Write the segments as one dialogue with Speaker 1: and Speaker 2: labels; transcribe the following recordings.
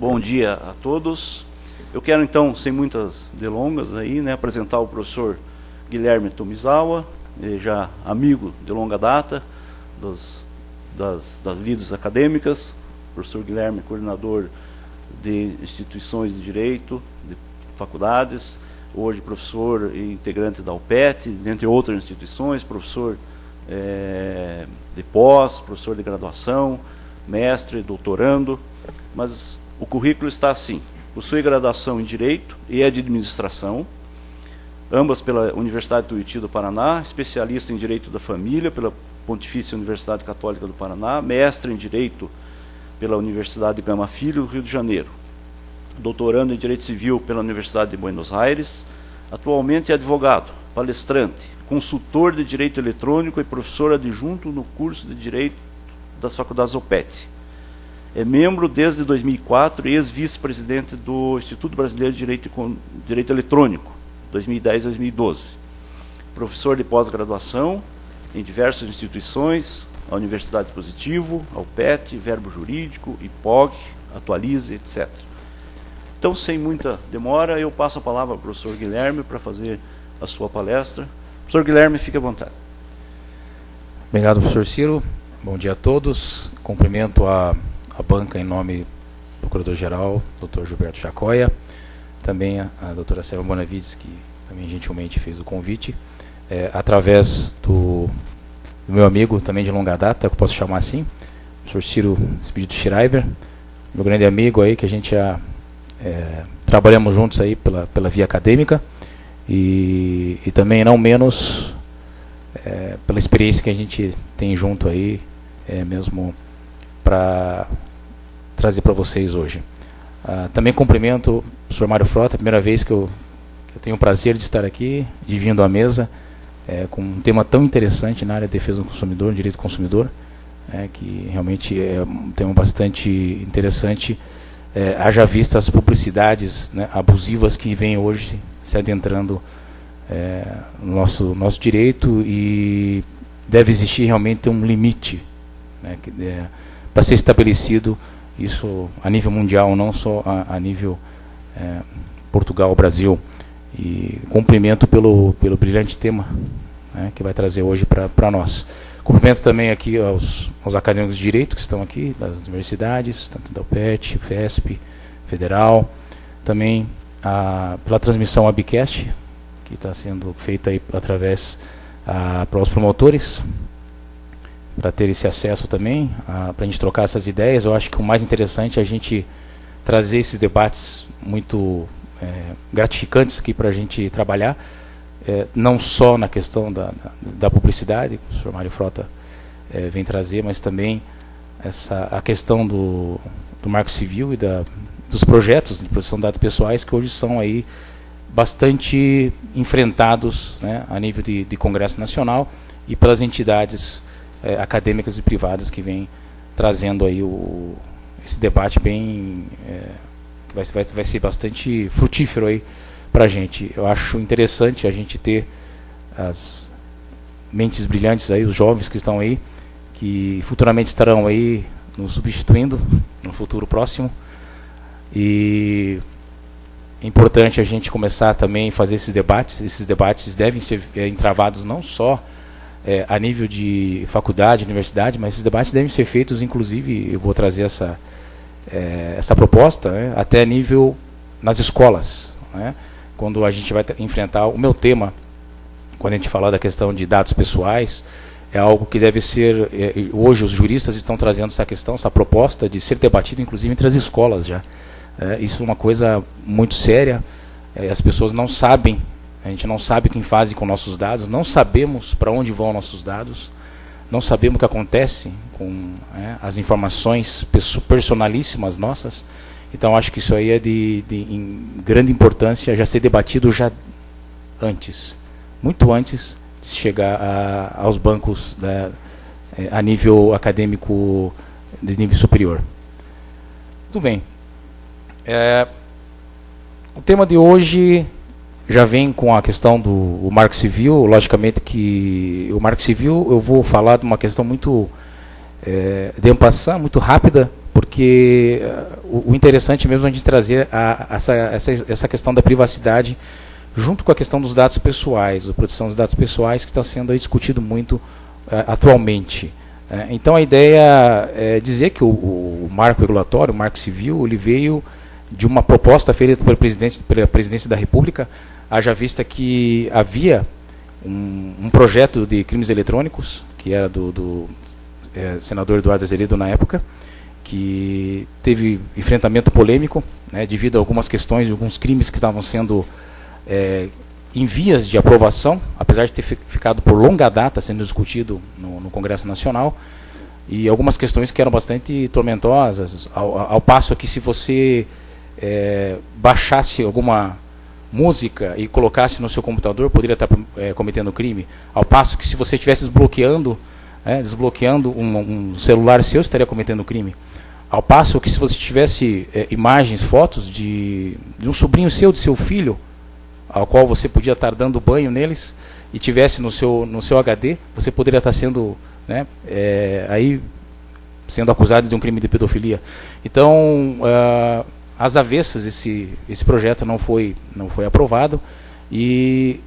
Speaker 1: Bom dia a todos. Eu quero então, sem muitas delongas, apresentar o professor Guilherme Tomizawa, já amigo de longa data das lides acadêmicas. Professor Guilherme, coordenador de instituições de direito, de faculdades, hoje professor e integrante da UPET, dentre outras instituições, professor de pós, professor de graduação, mestre, doutorando, mas o currículo está assim: possui graduação em Direito e de Administração, ambas pela Universidade Tuiuti do Paraná, especialista em Direito da Família pela Pontifícia Universidade Católica do Paraná, mestre em Direito pela Universidade Gama Filho, Rio de Janeiro, doutorando em Direito Civil pela Universidade de Buenos Aires, atualmente é advogado, palestrante, consultor de Direito Eletrônico e professor adjunto no curso de Direito das Faculdades UPET. É membro desde 2004 e ex-vice-presidente do Instituto Brasileiro de Direito Eletrônico, 2010-2012. Professor de pós-graduação em diversas instituições, a Universidade Positivo, a UPET, Verbo Jurídico, IPOG, Atualize, etc. Então, sem muita demora, eu passo a palavra ao professor Guilherme para fazer a sua palestra. Professor Guilherme, fique à vontade.
Speaker 2: Obrigado, professor Ciro. Bom dia a todos. Cumprimento a banca em nome do Procurador-Geral, Dr. Gilberto Chacoia, também a doutora Selma Bonavides, que também gentilmente fez o convite, através do meu amigo, também de longa data, que eu posso chamar assim, o professor Ciro Expedito Schreiber, meu grande amigo aí, que a gente já trabalhamos juntos aí pela via acadêmica, e também não menos pela experiência que a gente tem junto aí, mesmo para trazer para vocês hoje. Também cumprimento o professor Mário Frota, primeira vez que eu tenho o prazer de estar aqui, dividindo a mesa, com um tema tão interessante na área de defesa do consumidor, direito do consumidor, que realmente é um tema bastante interessante, haja vista as publicidades, abusivas que vêm hoje se adentrando no nosso direito, e deve existir realmente um limite para ser estabelecido isso a nível mundial, não só a nível Portugal, Brasil. E cumprimento pelo brilhante tema que vai trazer hoje para nós. Cumprimento também aqui aos acadêmicos de direito que estão aqui, das universidades, tanto da UPET, FESP, Federal, também pela transmissão webcast, que está sendo feita aí através para os promotores, para ter esse acesso também, para a gente trocar essas ideias. Eu acho que o mais interessante é a gente trazer esses debates muito gratificantes aqui para a gente trabalhar, não só na questão da publicidade, que o professor Mário Frota vem trazer, mas também a questão do marco civil e dos projetos de proteção de dados pessoais, que hoje são aí bastante enfrentados, a nível de Congresso Nacional e pelas entidades acadêmicas e privadas que vêm trazendo aí esse debate bem que vai ser bastante frutífero aí para a gente. Eu acho interessante a gente ter as mentes brilhantes aí, os jovens que estão aí, que futuramente estarão aí nos substituindo no futuro próximo, e é importante a gente começar também a fazer esses debates devem ser entravados não só a nível de faculdade, universidade, mas esses debates devem ser feitos, inclusive, eu vou trazer essa proposta, até nível nas escolas, quando a gente vai enfrentar o meu tema, quando a gente falar da questão de dados pessoais, é algo que deve ser, hoje os juristas estão trazendo essa questão, essa proposta de ser debatido, inclusive, entre as escolas já. Isso é uma coisa muito séria, as pessoas não sabem, a gente não sabe o que fazem com nossos dados, não sabemos para onde vão nossos dados, não sabemos o que acontece com as informações personalíssimas nossas. Então, acho que isso aí é de grande importância já ser debatido já antes, muito antes de chegar aos bancos a nível acadêmico de nível superior. Tudo bem. O tema de hoje já vem com a questão do Marco Civil. Logicamente que o Marco Civil, eu vou falar de uma questão muito de en passant, muito rápida, porque o interessante mesmo é a gente trazer essa questão da privacidade junto com a questão dos dados pessoais, a proteção dos dados pessoais, que está sendo aí discutido muito atualmente. Então a ideia é dizer que o marco regulatório, o marco civil, ele veio de uma proposta feita pela Presidência da República, haja vista que havia um projeto de crimes eletrônicos, que era do senador Eduardo Azeredo na época, que teve enfrentamento polêmico, né, devido a algumas questões, alguns crimes que estavam sendo em vias de aprovação, apesar de ter ficado por longa data sendo discutido no Congresso Nacional, e algumas questões que eram bastante tormentosas, ao passo que se você baixasse alguma música e colocasse no seu computador, poderia estar cometendo crime, ao passo que se você estivesse desbloqueando um celular seu, estaria cometendo crime. Ao passo que se você tivesse imagens, fotos de um sobrinho seu, de seu filho, ao qual você podia estar dando banho neles, e tivesse no seu HD, você poderia estar sendo, aí sendo acusado de um crime de pedofilia. Então, às avessas, esse projeto não foi aprovado, e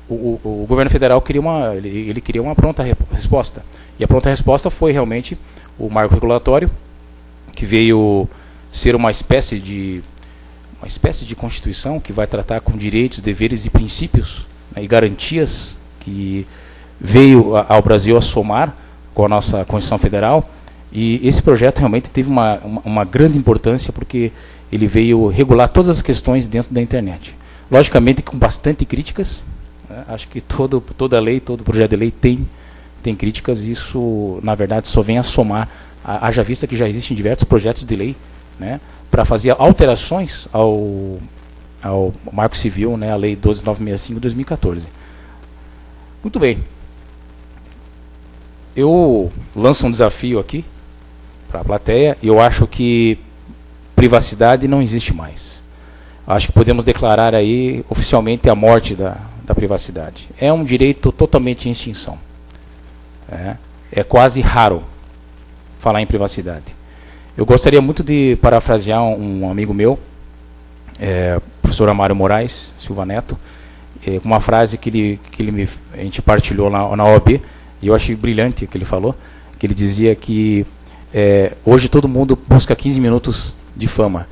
Speaker 2: o governo federal queria uma pronta resposta. E a pronta resposta foi realmente o marco regulatório, que veio ser uma espécie de Constituição que vai tratar com direitos, deveres e princípios, né, e garantias, que veio ao Brasil a somar com a nossa Constituição Federal. E esse projeto realmente teve uma grande importância, porque ele veio regular todas as questões dentro da internet. Logicamente com bastante críticas, né? Acho que toda lei, todo projeto de lei tem críticas, e isso, na verdade, só vem a somar, haja vista que já existem diversos projetos de lei, né, para fazer alterações ao Marco Civil, né, a Lei 12.965 de 2014. Muito bem. Eu lanço um desafio aqui para a plateia, e eu acho que privacidade não existe mais. Acho que podemos declarar aí oficialmente a morte da privacidade. É um direito totalmente em extinção. É quase raro falar em privacidade. Eu gostaria muito de parafrasear um amigo meu, professor Amário Moraes Silva Neto, com uma frase que a gente partilhou na OAB, e eu achei brilhante o que ele falou, que ele dizia que hoje todo mundo busca 15 minutos de fama,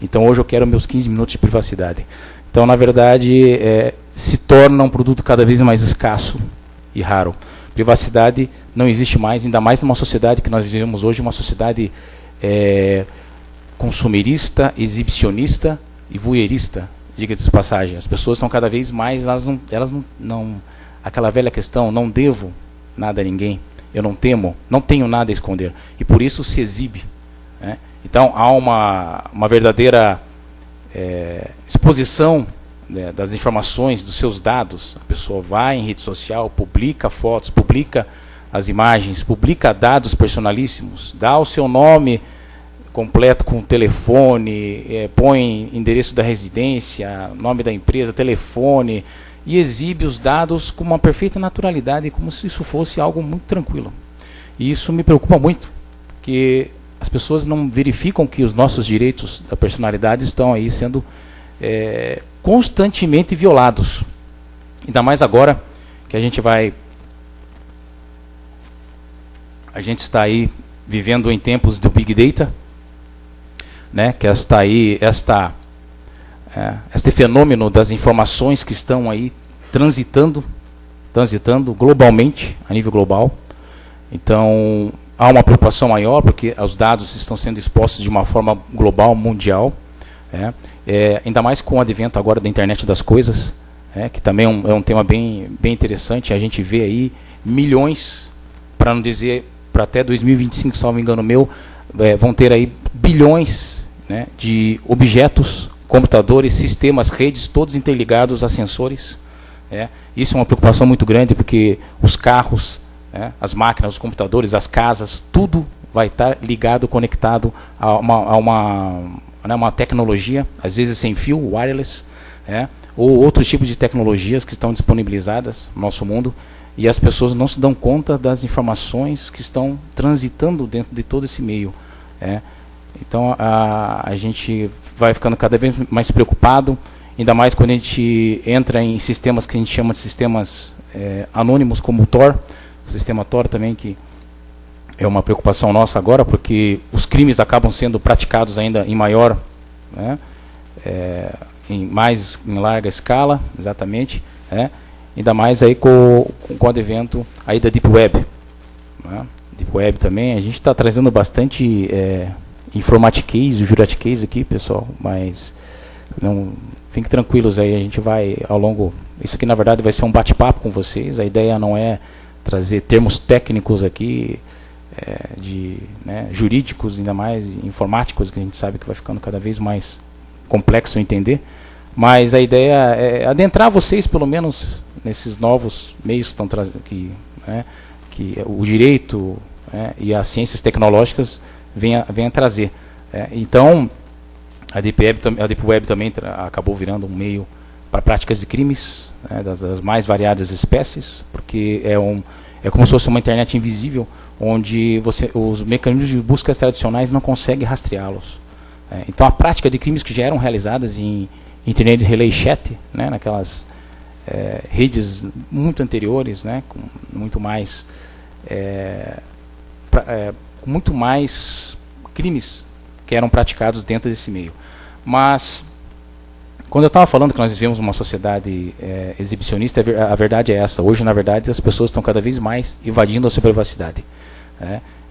Speaker 2: então hoje eu quero meus 15 minutos de privacidade. Então, na verdade, se torna um produto cada vez mais escasso e raro. Privacidade não existe mais, ainda mais numa sociedade que nós vivemos hoje, uma sociedade consumerista, exibicionista e voyeurista, diga-se de passagem. As pessoas estão cada vez mais, elas não aquela velha questão, não devo nada a ninguém, eu não tenho nada a esconder, e por isso se exibe, né? Então há uma verdadeira exposição, né, das informações, dos seus dados. A pessoa vai em rede social, publica fotos, publica as imagens, publica dados personalíssimos, dá o seu nome completo com telefone, põe endereço da residência, nome da empresa, telefone, e exibe os dados com uma perfeita naturalidade, como se isso fosse algo muito tranquilo. E isso me preocupa muito, porque as pessoas não verificam que os nossos direitos da personalidade estão aí sendo constantemente violados. Ainda mais agora que a gente está aí vivendo em tempos do Big Data, né, que este fenômeno das informações que estão aí transitando globalmente, a nível global. Então, há uma preocupação maior, porque os dados estão sendo expostos de uma forma global, mundial, ainda mais com o advento agora da internet das coisas, que também é um tema bem interessante. A gente vê aí milhões, para não dizer, para até 2025, salvo engano meu, vão ter aí bilhões, né, de objetos, computadores, sistemas, redes, todos interligados a sensores. Isso é uma preocupação muito grande, porque os carros, as máquinas, os computadores, as casas, tudo vai estar ligado, conectado a uma tecnologia, às vezes sem fio, wireless, ou outros tipos de tecnologias que estão disponibilizadas no nosso mundo, e as pessoas não se dão conta das informações que estão transitando dentro de todo esse meio. Então a gente vai ficando cada vez mais preocupado, ainda mais quando a gente entra em sistemas que a gente chama de sistemas anônimos, como o Tor, o sistema Tor também, que é uma preocupação nossa agora, porque os crimes acabam sendo praticados ainda em maior, em larga escala, exatamente, ainda mais aí com o advento aí da Deep Web. Deep Web também, a gente está trazendo bastante informatiquês, o juratiquês aqui, pessoal, mas não, fiquem tranquilos aí, a gente vai ao longo, isso aqui na verdade vai ser um bate-papo com vocês, a ideia não é trazer termos técnicos aqui, jurídicos, ainda mais informáticos, que a gente sabe que vai ficando cada vez mais complexo entender, mas a ideia é adentrar vocês, pelo menos, nesses novos meios que estão trazendo, que o direito e as ciências tecnológicas venham trazer. Então, a Deep Web também acabou virando um meio para práticas de crimes, das mais variadas espécies, porque é como se fosse uma internet invisível, onde os mecanismos de busca tradicionais não conseguem rastreá-los. Então, a prática de crimes que já eram realizadas em Internet Relay Chat, naquelas redes muito anteriores, com muito mais crimes que eram praticados dentro desse meio. Mas, quando eu estava falando que nós vivemos uma sociedade exibicionista, a verdade é essa. Hoje, na verdade, as pessoas estão cada vez mais invadindo a sua privacidade.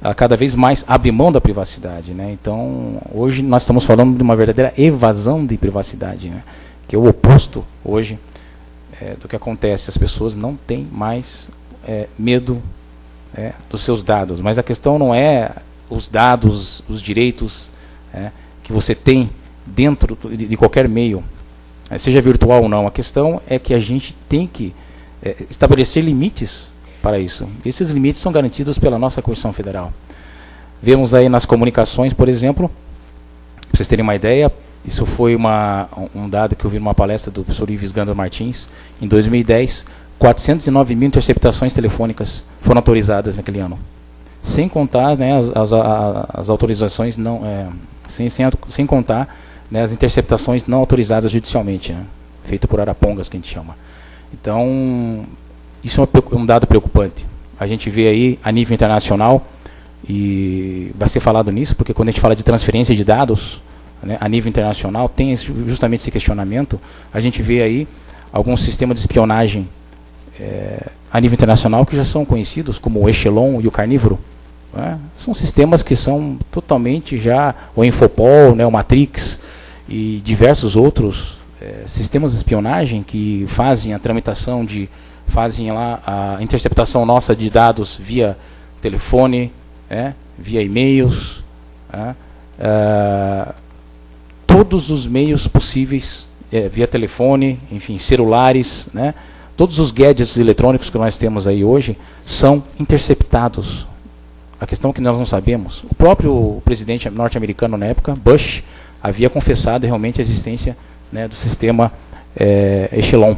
Speaker 2: Ela cada vez mais abre mão da privacidade. Então, hoje nós estamos falando de uma verdadeira evasão de privacidade, que é o oposto, hoje, do que acontece. As pessoas não têm mais medo dos seus dados. Mas a questão não é os dados, os direitos que você tem dentro de qualquer meio, seja virtual ou não. A questão é que a gente tem que estabelecer limites para isso. Esses limites são garantidos pela nossa Constituição Federal. Vemos aí nas comunicações, por exemplo, para vocês terem uma ideia, isso foi um dado que eu vi numa palestra do professor Ives Ganda Martins, em 2010, 409 mil interceptações telefônicas foram autorizadas naquele ano. Sem contar as autorizações não... sem contar as interceptações não autorizadas judicialmente, feito por arapongas, que a gente chama. Então, isso é um dado preocupante. A gente vê aí a nível internacional, e vai ser falado nisso, porque quando a gente fala de transferência de dados, a nível internacional, tem justamente esse questionamento. A gente vê aí alguns sistemas de espionagem a nível internacional que já são conhecidos, como o Echelon e o Carnívoro. São sistemas que são totalmente já, o Infopol, o Matrix e diversos outros sistemas de espionagem que fazem a tramitação fazem lá a interceptação nossa de dados via telefone, via e-mails, todos os meios possíveis, via telefone, enfim, celulares, todos os gadgets eletrônicos que nós temos aí hoje são interceptados. A questão é que nós não sabemos. O próprio presidente norte-americano na época, Bush, havia confessado realmente a existência do sistema Echelon,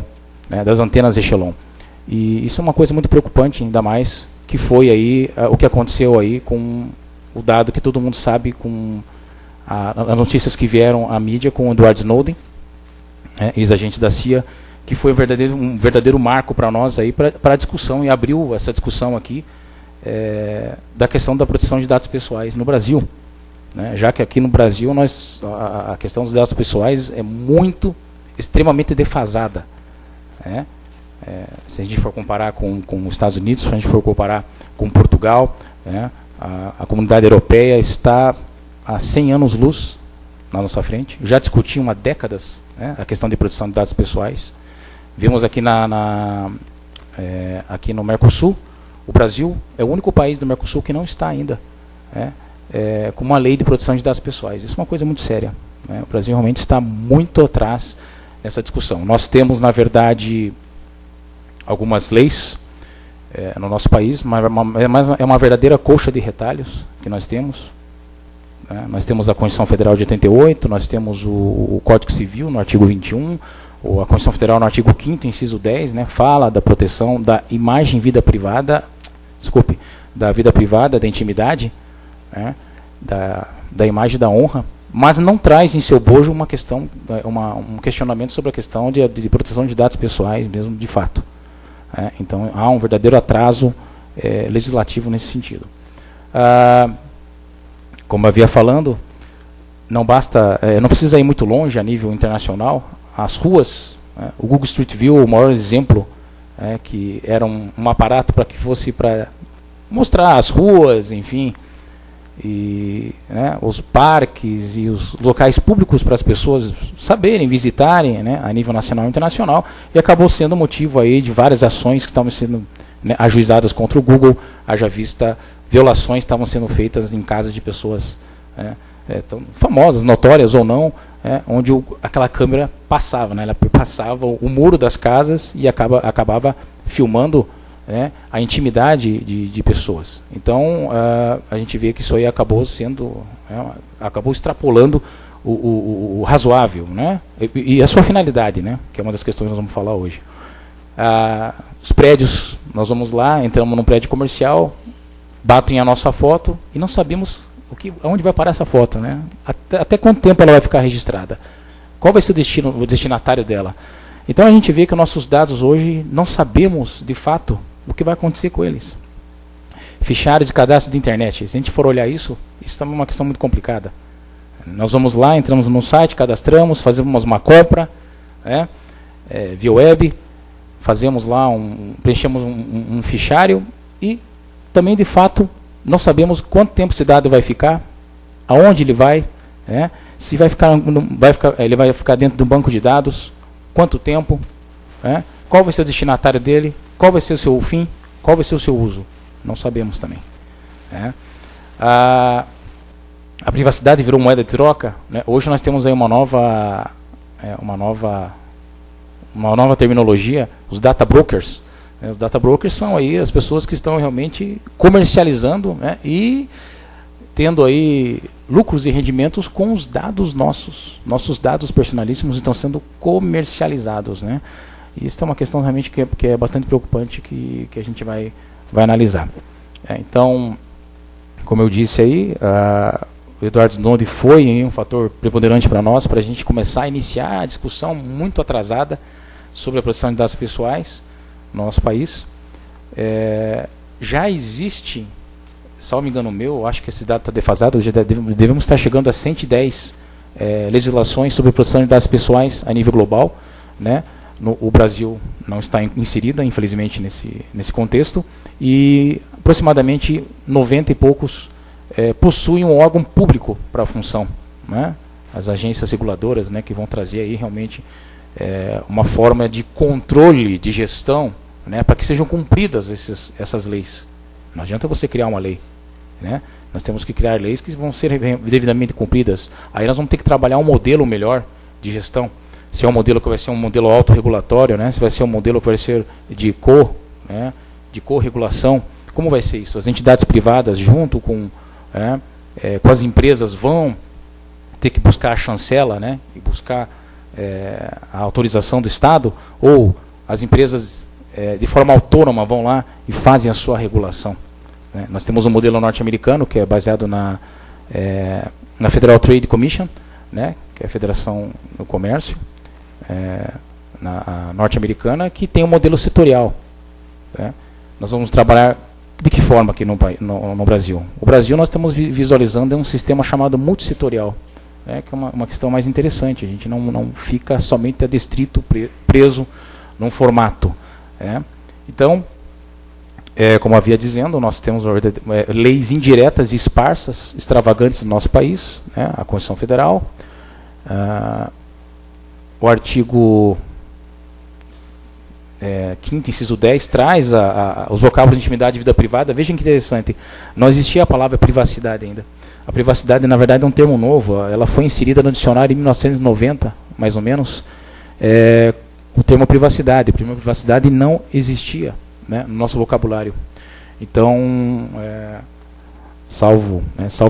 Speaker 2: das antenas Echelon. E isso é uma coisa muito preocupante, ainda mais que foi aí o que aconteceu aí com o dado que todo mundo sabe, com as notícias que vieram à mídia com o Edward Snowden, ex-agente da CIA, que foi um verdadeiro marco para nós aí, para a discussão, e abriu essa discussão aqui da questão da proteção de dados pessoais no Brasil. Já que aqui no Brasil a questão dos dados pessoais é extremamente defasada. Se a gente for comparar com os Estados Unidos, se a gente for comparar com Portugal, a comunidade europeia está há 100 anos-luz na nossa frente. Já discutiam há décadas a questão de proteção de dados pessoais. Vimos aqui aqui no Mercosul, o Brasil é o único país do Mercosul que não está ainda com uma lei de proteção de dados pessoais. Isso é uma coisa muito séria. O Brasil realmente está muito atrás nessa discussão. Nós temos, na verdade, algumas leis no nosso país, mas é uma verdadeira colcha de retalhos que nós temos. Nós temos a Constituição Federal de 88, nós temos o Código Civil no artigo 21, a Constituição Federal no artigo 5º, inciso 10, fala da proteção da imagem, vida privada, da vida privada, da intimidade, da imagem e da honra, mas não traz em seu bojo uma questão, um questionamento sobre a questão de proteção de dados pessoais, mesmo de fato. Então, há um verdadeiro atraso legislativo nesse sentido. Como eu havia falando, não precisa ir muito longe a nível internacional. As ruas, o Google Street View, o maior exemplo, que era um aparato para que fosse para mostrar as ruas, enfim, e os parques e os locais públicos para as pessoas saberem, visitarem, a nível nacional e internacional, e acabou sendo motivo aí de várias ações que estavam sendo ajuizadas contra o Google, haja vista violações que estavam sendo feitas em casas de pessoas tão famosas, notórias ou não, onde aquela câmera passava, ela passava o muro das casas e acabava filmando a intimidade de pessoas. Então, a gente vê que isso aí acabou extrapolando o razoável, e a sua finalidade, que é uma das questões que nós vamos falar hoje. Os prédios, nós vamos lá, entramos num prédio comercial, batem a nossa foto e não sabemos aonde vai parar essa foto, até quanto tempo ela vai ficar registrada, qual vai ser o destinatário dela. Então a gente vê que os nossos dados hoje não sabemos de fato o que vai acontecer com eles. Fichário de cadastro de internet, se a gente for olhar isso também é uma questão muito complicada. Nós vamos lá, entramos no site, cadastramos, fazemos uma compra via web, fazemos lá preenchemos um fichário e também de fato não sabemos quanto tempo esse dado vai ficar, aonde ele vai, se ele vai ficar dentro do banco de dados, quanto tempo, qual vai ser o destinatário dele, qual vai ser o seu fim, qual vai ser o seu uso. Não sabemos também. A privacidade virou moeda de troca. Hoje nós temos aí uma nova terminologia, os data brokers. Os data brokers são aí as pessoas que estão realmente comercializando e tendo aí lucros e rendimentos com os dados nossos. Nossos dados personalíssimos estão sendo comercializados. E isso é uma questão realmente que é bastante preocupante, que a gente vai analisar. Então, como eu disse aí, o Edward Snowden foi um fator preponderante para nós, para a gente começar a iniciar a discussão muito atrasada sobre a proteção de dados pessoais no nosso país. Já existe, salvo engano meu, acho que esse dado está defasado, já devemos estar chegando a 110 legislações sobre proteção de dados pessoais a nível global. O Brasil não está inserida, infelizmente, nesse contexto, e aproximadamente 90 e poucos possuem um órgão público para a função. As agências reguladoras, que vão trazer aí realmente uma forma de controle, de gestão, para que sejam cumpridas essas leis. Não adianta você criar uma lei. Nós temos que criar leis que vão ser devidamente cumpridas. Aí nós vamos ter que trabalhar um modelo melhor de gestão. Se é um modelo que vai ser um modelo autorregulatório, se vai ser um modelo que vai ser de corregulação, como vai ser isso? As entidades privadas, junto com as empresas, vão ter que buscar a chancela, e buscar a autorização do Estado, ou as empresas de forma autônoma vão lá e fazem a sua regulação. Nós temos um modelo norte-americano que é baseado na Federal Trade Commission, que é a Federação do Comércio norte-americana, que tem um modelo setorial. Nós vamos trabalhar de que forma aqui no Brasil? O Brasil nós estamos visualizando um sistema chamado multissetorial, que é uma questão mais interessante. A gente não fica somente adstrito, preso num formato. Então, como havia dizendo, nós temos leis indiretas e esparsas, extravagantes no nosso país, a Constituição Federal, o artigo 5º, inciso 10, traz os vocábulos de intimidade e vida privada. Vejam que interessante, não existia a palavra privacidade ainda. A privacidade, na verdade, é um termo novo, ela foi inserida no dicionário em 1990, mais ou menos. O termo privacidade não existia, no nosso vocabulário. Então, salvo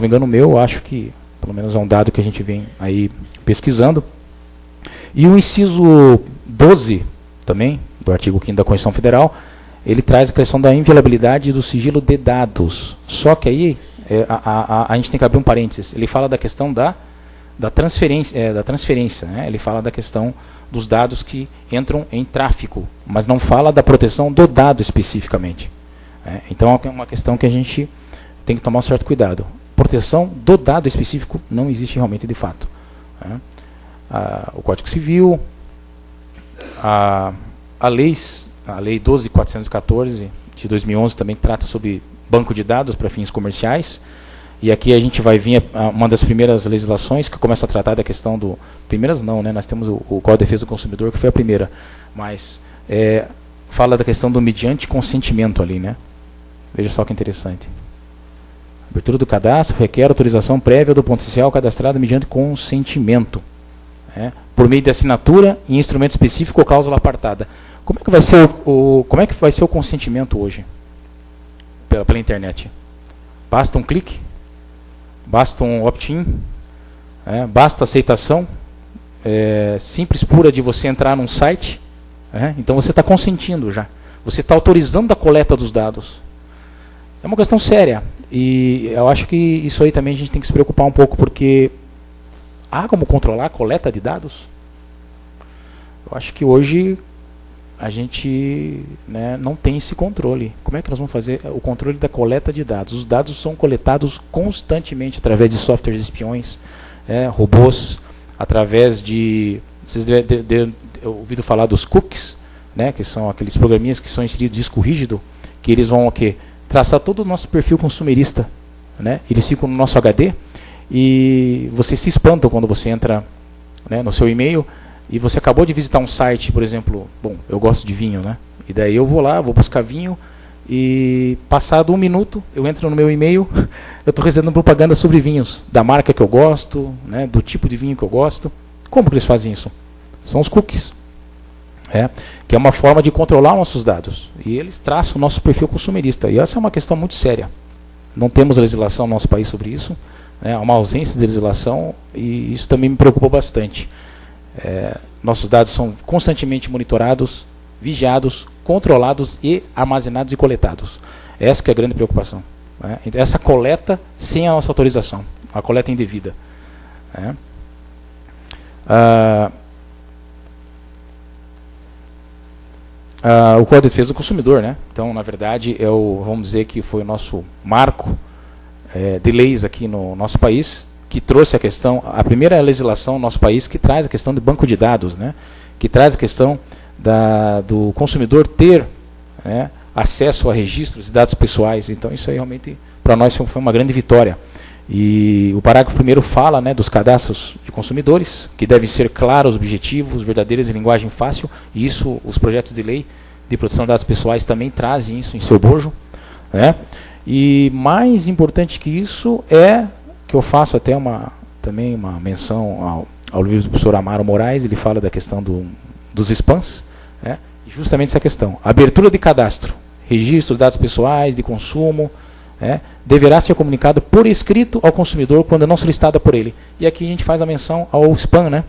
Speaker 2: engano meu, acho que, pelo menos é um dado que a gente vem aí pesquisando. E o inciso 12, também, do artigo 5º da Constituição Federal, ele traz a questão da inviolabilidade do sigilo de dados. Só que aí A gente tem que abrir um parênteses. Ele fala da questão da transferência, né? Ele fala da questão dos dados que entram em tráfico, mas não fala da proteção do dado especificamente. Então é uma questão que a gente tem que tomar um certo cuidado. Proteção do dado específico não existe realmente de fato. O Código Civil, a Lei 12.414 de 2011 também trata sobre banco de dados para fins comerciais. E aqui a gente vai vir uma das primeiras legislações que começa a tratar da questão do... Primeiras não, né? Nós temos o Código de Defesa do Consumidor, que foi a primeira. Mas fala da questão do mediante consentimento ali, né? Veja só que interessante. Abertura do cadastro requer autorização prévia do potencial cadastrado mediante consentimento. Por meio de assinatura e instrumento específico ou cláusula apartada. Como é que vai ser o consentimento hoje? Pela internet. Basta um clique? Basta um opt-in? Basta aceitação? Simples, pura de você entrar num site? Então você está consentindo já. Você está autorizando a coleta dos dados. É uma questão séria. E eu acho que isso aí também a gente tem que se preocupar um pouco, porque há como controlar a coleta de dados? Eu acho que hoje a gente, né, não tem esse controle. Como é que nós vamos fazer o controle da coleta de dados? Os dados são coletados constantemente através de softwares espiões, robôs, através de... Vocês devem ter ouvido falar dos cookies, né, que são aqueles programinhas que são inseridos em disco rígido, que eles vão traçar todo o nosso perfil consumerista, né? Eles ficam no nosso HD e você se espanta quando você entra, né, no seu e-mail e você acabou de visitar um site, por exemplo, eu gosto de vinho, né? E daí eu vou lá, vou buscar vinho e passado 1 minuto eu entro no meu e-mail, eu estou recebendo propaganda sobre vinhos, da marca que eu gosto, né, do tipo de vinho que eu gosto. Como que eles fazem isso? São os cookies. Que é uma forma de controlar nossos dados. E eles traçam o nosso perfil consumerista. E essa é uma questão muito séria. Não temos legislação no nosso país sobre isso. Há uma ausência de legislação e isso também me preocupa bastante. Nossos dados são constantemente monitorados, vigiados, controlados e armazenados e coletados. Essa que é a grande preocupação. Essa coleta sem a nossa autorização. A coleta indevida. O Código de Defesa do Consumidor, né? Então, na verdade, vamos dizer que foi o nosso marco de leis aqui no nosso país, que trouxe a primeira legislação no nosso país que traz a questão de banco de dados, né? Que traz a questão do consumidor ter, né, acesso a registros de dados pessoais. Então, isso aí realmente, para nós, foi uma grande vitória. E o parágrafo 1º fala, né, dos cadastros de consumidores, que devem ser claros, objetivos, verdadeiros, em linguagem fácil, e isso, os projetos de lei de proteção de dados pessoais também trazem isso em seu bojo, né? E mais importante que isso que eu faço até também uma menção ao livro do professor Amaro Moraes. Ele fala da questão dos spams, né? E justamente essa questão, abertura de cadastro, registro de dados pessoais, de consumo, deverá ser comunicado por escrito ao consumidor quando não solicitada por ele. E aqui a gente faz a menção ao spam, né?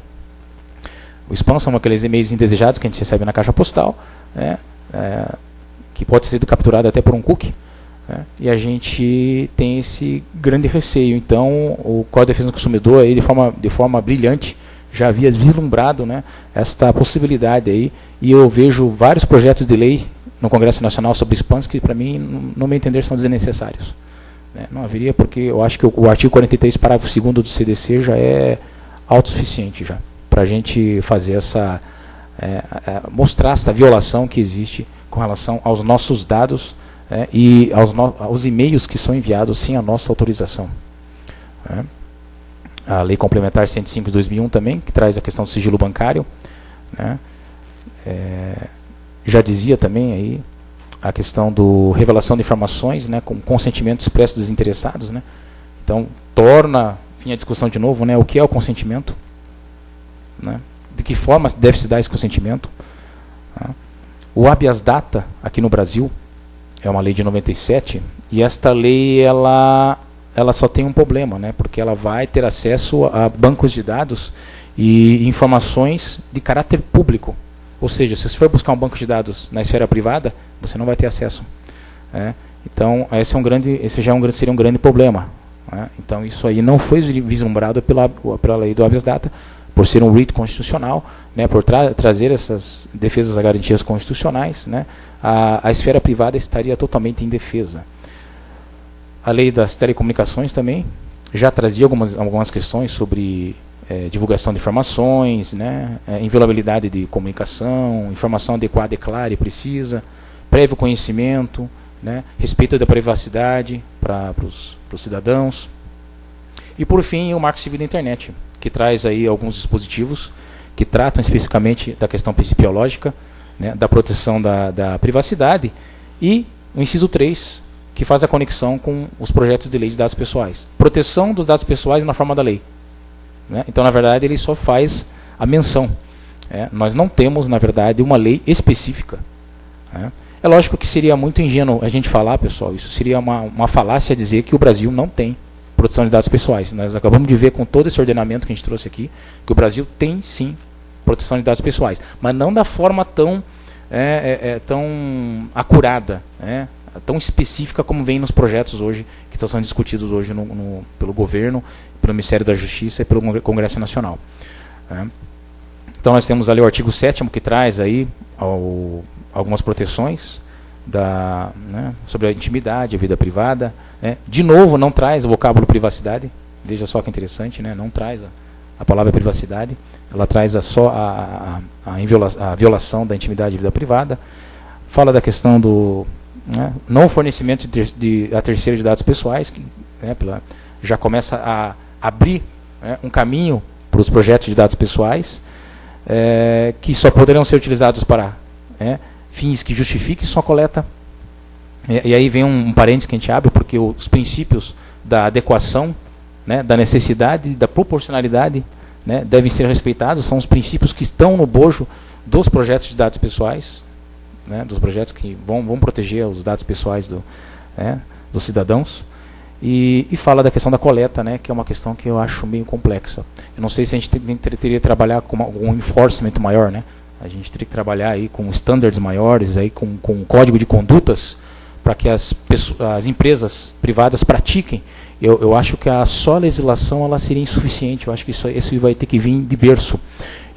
Speaker 2: O spam são aqueles e-mails indesejados que a gente recebe na caixa postal, né? Que pode ser capturado até por um cookie, né? E a gente tem esse grande receio. Então, o Código de Defesa do Consumidor, aí, de forma brilhante, já havia vislumbrado, né, esta possibilidade aí, e eu vejo vários projetos de lei no Congresso Nacional sobre spams que, para mim, no meu entender, são desnecessários. Não haveria, porque eu acho que o artigo 43, parágrafo 2º do CDC já é autossuficiente já, para a gente fazer mostrar essa violação que existe com relação aos nossos dados, e aos e-mails que são enviados sem a nossa autorização. A Lei Complementar 105 de 2001 também, que traz a questão do sigilo bancário, né? Já dizia também aí a questão do revelação de informações, né, com consentimento expresso dos interessados, né? Então, vinha a discussão de novo, né, o que é o consentimento, né? De que forma deve se dar esse consentimento? O habeas data, aqui no Brasil, é uma lei de 97, e esta lei, ela só tem um problema, né, porque ela vai ter acesso a bancos de dados e informações de caráter público. Ou seja, se você for buscar um banco de dados na esfera privada, você não vai ter acesso. Então, esse já seria um grande problema, né? Então, isso aí não foi vislumbrado pela lei do habeas data, por ser um rito constitucional, né, por trazer essas defesas a garantias constitucionais, né, a esfera privada estaria totalmente indefesa. A lei das telecomunicações também já trazia algumas questões sobre divulgação de informações, né, inviolabilidade de comunicação, informação adequada e clara e precisa, prévio conhecimento, né, respeito da privacidade para os cidadãos. E por fim, o Marco Civil da Internet, que traz aí alguns dispositivos que tratam especificamente da questão principiológica, né, da proteção da privacidade, e o inciso 3, que faz a conexão com os projetos de lei de dados pessoais. Proteção dos dados pessoais na forma da lei, né? Então, na verdade, ele só faz a menção. Nós não temos, na verdade, uma lei específica, né? É lógico que seria muito ingênuo a gente falar, pessoal, isso seria uma falácia dizer que o Brasil não tem proteção de dados pessoais. Nós acabamos de ver com todo esse ordenamento que a gente trouxe aqui, que o Brasil tem sim proteção de dados pessoais, mas não da forma tão acurada, tão específica como vem nos projetos hoje, que estão sendo discutidos hoje pelo governo, pelo Ministério da Justiça e pelo Congresso Nacional. Então nós temos ali o artigo 7º, que traz aí algumas proteções sobre a intimidade, a vida privada. De novo, não traz o vocábulo privacidade. Veja só que interessante, né? Não traz a palavra privacidade. Ela traz só a violação da intimidade e vida privada. Fala da questão do não fornecimento a terceiro de dados pessoais, que já começa a abrir um caminho para os projetos de dados pessoais, que só poderão ser utilizados para fins que justifiquem sua coleta. E aí vem um parênteses que a gente abre, porque os princípios da adequação, da necessidade e da proporcionalidade, devem ser respeitados. São os princípios que estão no bojo dos projetos de dados pessoais, dos projetos que vão proteger os dados pessoais dos cidadãos. E fala da questão da coleta, que é uma questão que eu acho meio complexa. Eu não sei se a gente teria que trabalhar com um enforcement maior, A gente teria que trabalhar aí com standards maiores, aí com código de condutas, para que as empresas privadas pratiquem. Eu acho que a só legislação ela seria insuficiente. Eu acho que isso vai ter que vir de berço.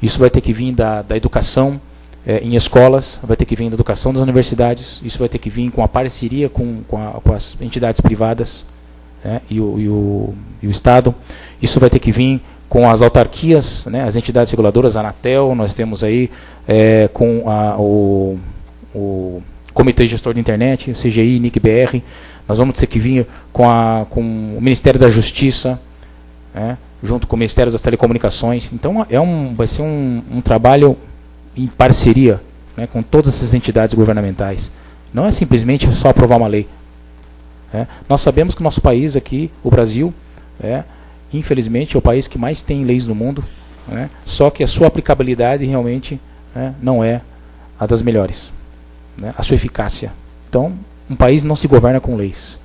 Speaker 2: Isso vai ter que vir da educação em escolas, vai ter que vir da educação das universidades, isso vai ter que vir com a parceria com as entidades privadas, e o Estado. Isso vai ter que vir com as autarquias, as entidades reguladoras, a Anatel. Nós temos aí com o Comitê Gestor de Internet, o CGI, NIC-BR. Nós vamos ter que vir com o Ministério da Justiça, junto com o Ministério das Telecomunicações. Então vai ser um trabalho em parceria, com todas essas entidades governamentais. Não é simplesmente só aprovar uma lei. Nós sabemos que o nosso país aqui, o Brasil, infelizmente, é o país que mais tem leis no mundo, só que a sua aplicabilidade realmente não é a das melhores, a sua eficácia. Então, um país não se governa com leis.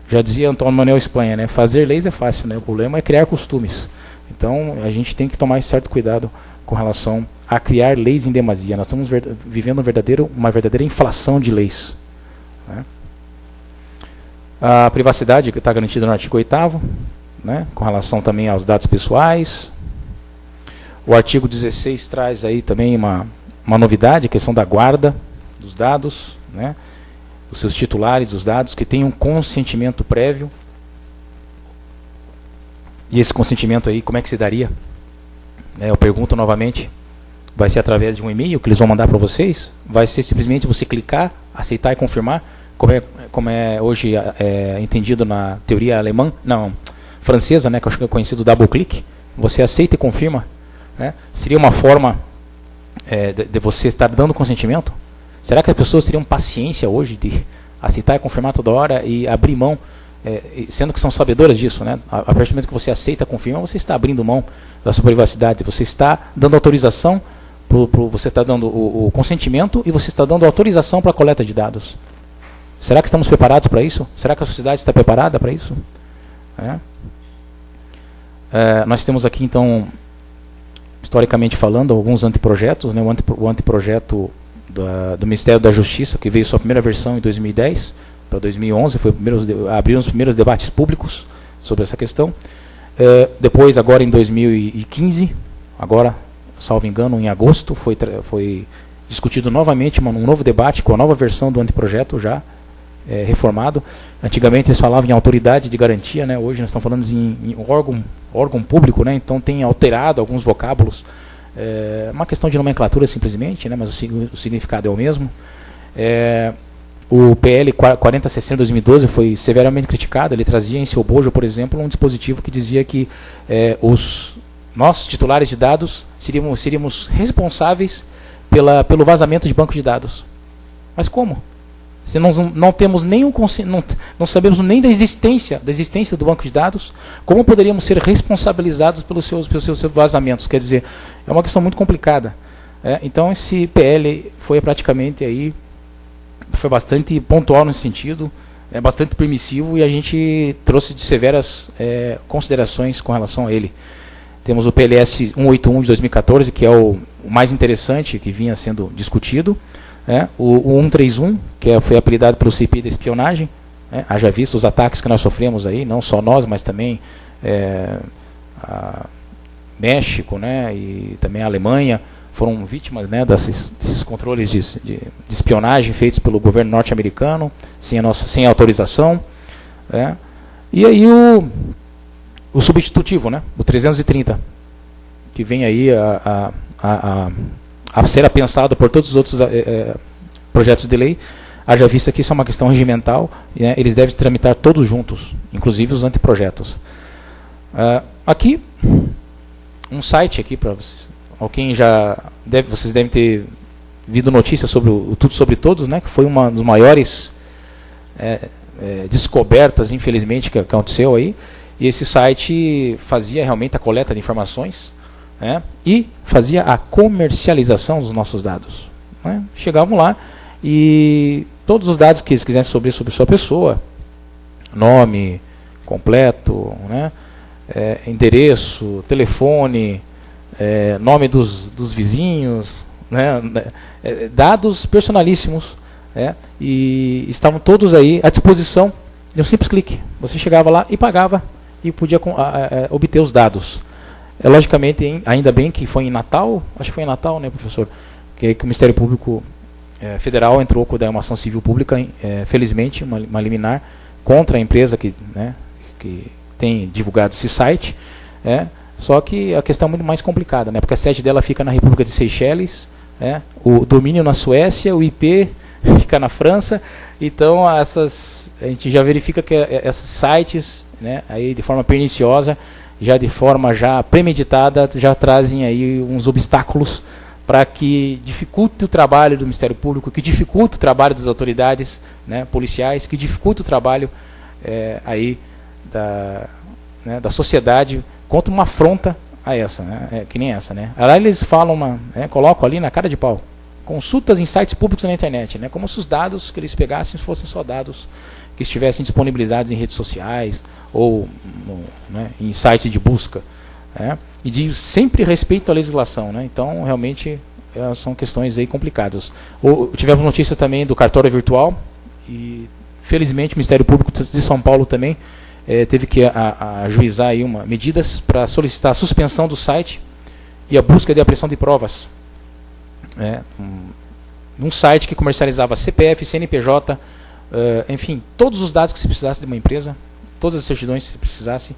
Speaker 2: Já dizia Antônio Manuel Espanha, fazer leis é fácil, o problema é criar costumes. Então, a gente tem que tomar certo cuidado com relação a criar leis em demasia. Nós estamos vivendo uma verdadeira inflação de leis. A privacidade que está garantida no artigo 8º, com relação também aos dados pessoais. O artigo 16 traz aí também uma novidade, a questão da guarda dos dados, os seus titulares dos dados, que tenham consentimento prévio. E esse consentimento aí, como é que se daria? Eu pergunto novamente, vai ser através de um e-mail que eles vão mandar para vocês? Vai ser simplesmente você clicar, aceitar e confirmar, como é hoje entendido na teoria francesa, que eu acho que é conhecido double click? Você aceita e confirma? Seria uma forma de você estar dando consentimento? Será que as pessoas teriam paciência hoje de aceitar e confirmar toda hora e abrir mão, sendo que são sabedoras disso, A partir do momento que você aceita, confirma, você está abrindo mão da sua privacidade, você está dando autorização, você está dando o consentimento e você está dando autorização para a coleta de dados. Será que estamos preparados para isso? Será que a sociedade está preparada para isso? Nós temos aqui, então, historicamente falando, alguns anteprojetos, o anteprojeto do Ministério da Justiça, que veio sua primeira versão em 2010, para 2011, abriram os primeiros debates públicos sobre essa questão. Depois, agora em 2015, agora, salvo engano, em agosto, foi discutido novamente um novo debate com a nova versão do anteprojeto já reformado. Antigamente eles falavam em autoridade de garantia, né? Hoje nós estamos falando em órgão público, né? Então tem alterado alguns vocábulos. Uma questão de nomenclatura simplesmente, né? Mas o significado é o mesmo. O PL 4060 de 2012 foi severamente criticado. Ele trazia em seu bojo, por exemplo, um dispositivo que dizia que nós, titulares de dados, seríamos responsáveis pelo vazamento de banco de dados. Mas como? Se não temos nenhum não sabemos nem da existência do banco de dados, como poderíamos ser responsabilizados pelos seus vazamentos? Quer dizer, é uma questão muito complicada. Então esse PL foi bastante pontual nesse sentido, bastante permissivo, e a gente trouxe de severas considerações com relação a ele. Temos o PLS 181 de 2014, que é o mais interessante, que vinha sendo discutido. O 131, que foi apelidado pelo CPI da espionagem. Haja visto os ataques que nós sofremos aí, não só nós, mas também México, né, e também a Alemanha, foram vítimas, né, desses controles de espionagem feitos pelo governo norte-americano, sem autorização. E aí o substitutivo, né, o 330, que vem aí a ser pensado por todos os outros projetos de lei. Haja vista que isso é uma questão regimental, né, eles devem tramitar todos juntos, inclusive os anteprojetos. Aqui, um site aqui para vocês. Vocês devem ter visto notícias sobre o Tudo Sobre Todos, né, que foi uma das maiores descobertas, infelizmente, que aconteceu aí. E esse site fazia realmente a coleta de informações, e fazia a comercialização dos nossos dados. Chegavam lá e todos os dados que eles quisessem sobre sua pessoa, nome completo, endereço, telefone, nome dos vizinhos, dados personalíssimos, e estavam todos aí à disposição de um simples clique. Você chegava lá e pagava e podia obter os dados. Logicamente, ainda bem que foi em Natal, acho que foi em Natal, né, professor, que o Ministério Público Federal entrou com uma ação civil pública, felizmente, uma liminar, contra a empresa que tem divulgado esse site. Só que a questão é muito mais complicada, né, porque a sede dela fica na República de Seychelles, o domínio na Suécia, o IP fica na França. Então a gente já verifica que esses sites, né, aí de forma perniciosa, de forma premeditada, já trazem aí uns obstáculos para que dificulte o trabalho do Ministério Público, que dificulte o trabalho das autoridades, né, policiais, que dificulte o trabalho aí da sociedade, contra uma afronta a essa, né, que nem essa, né. Lá eles falam, colocam ali na cara de pau: consultas em sites públicos na internet, né, como se os dados que eles pegassem fossem só dados que estivessem disponibilizados em redes sociais ou em sites de busca, e de sempre respeito à legislação, né. Então realmente são questões aí complicadas. Tivemos notícia também do cartório virtual, e felizmente o Ministério Público de São Paulo também teve que ajuizar aí medidas para solicitar a suspensão do site e a busca de apreensão de provas. Um site que comercializava CPF, CNPJ, enfim, todos os dados que se precisasse de uma empresa, todas as certidões que se precisasse,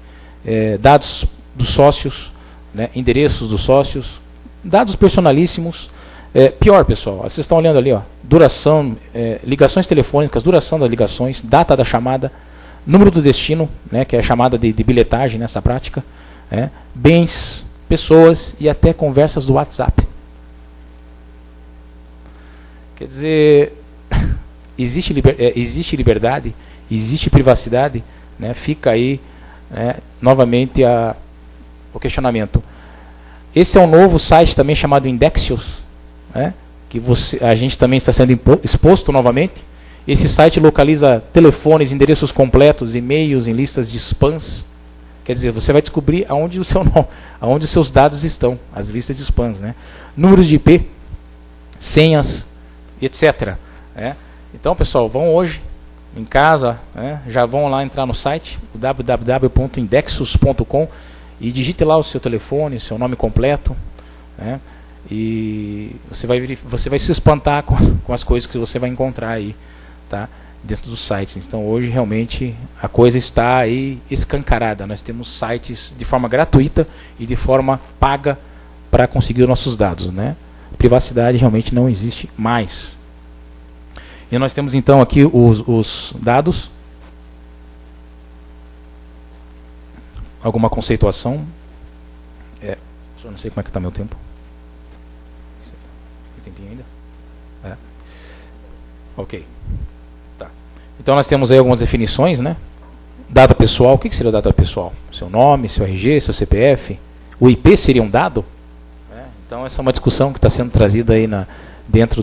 Speaker 2: dados dos sócios, né, endereços dos sócios, dados personalíssimos. Pior, pessoal, vocês estão olhando ali, duração, ligações telefônicas, duração das ligações, data da chamada, número do destino, né, que é a chamada de bilhetagem nessa prática, bens, pessoas e até conversas do WhatsApp. Quer dizer, existe liberdade, existe privacidade, né? Fica aí, né, novamente o questionamento. Esse é um novo site também chamado Indexios, né, que a gente também está sendo exposto novamente. Esse site localiza telefones, endereços completos, e-mails em listas de spams. Quer dizer, você vai descobrir aonde os seus dados estão, as listas de spams, né? Números de IP, senhas, etc. Então, pessoal, vão hoje, em casa, né, já vão lá entrar no site, www.indexus.com, e digite lá o seu telefone, o seu nome completo, né, e você vai se espantar com as coisas que você vai encontrar aí, tá, dentro dos sites. Então hoje realmente a coisa está aí escancarada. Nós temos sites de forma gratuita e de forma paga para conseguir os nossos dados, né? Privacidade realmente não existe mais. E nós temos então aqui os dados. Alguma conceituação? Só não sei como é que está meu tempo. Tem tempinho ainda? Ok. Tá. Então nós temos aí algumas definições, né? Dado pessoal, o que seria o dado pessoal? Seu nome, seu RG, seu CPF. O IP seria um dado? Então essa é uma discussão que está sendo trazida aí dentro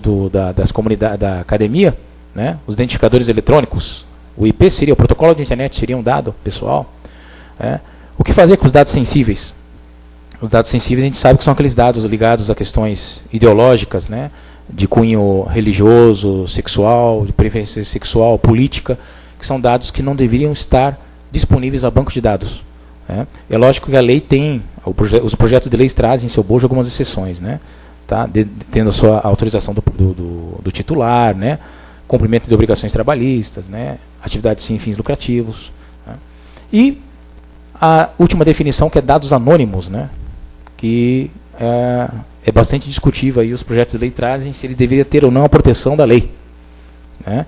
Speaker 2: das comunidades da academia, né? Os identificadores eletrônicos. O IP seria, o protocolo de internet seria um dado pessoal. O que fazer com os dados sensíveis? Os dados sensíveis a gente sabe que são aqueles dados ligados a questões ideológicas, né? De cunho religioso, sexual, de preferência sexual, política, que são dados que não deveriam estar disponíveis a banco de dados. É lógico que a lei tem, os projetos de lei trazem em seu bojo algumas exceções, né? Tá? Tendo a sua autorização do titular, né? Cumprimento de obrigações trabalhistas, né? Atividades sem fins lucrativos. Né? E a última definição, que é dados anônimos, né? Que é bastante discutível, aí os projetos de lei trazem se ele deveria ter ou não a proteção da lei. Né?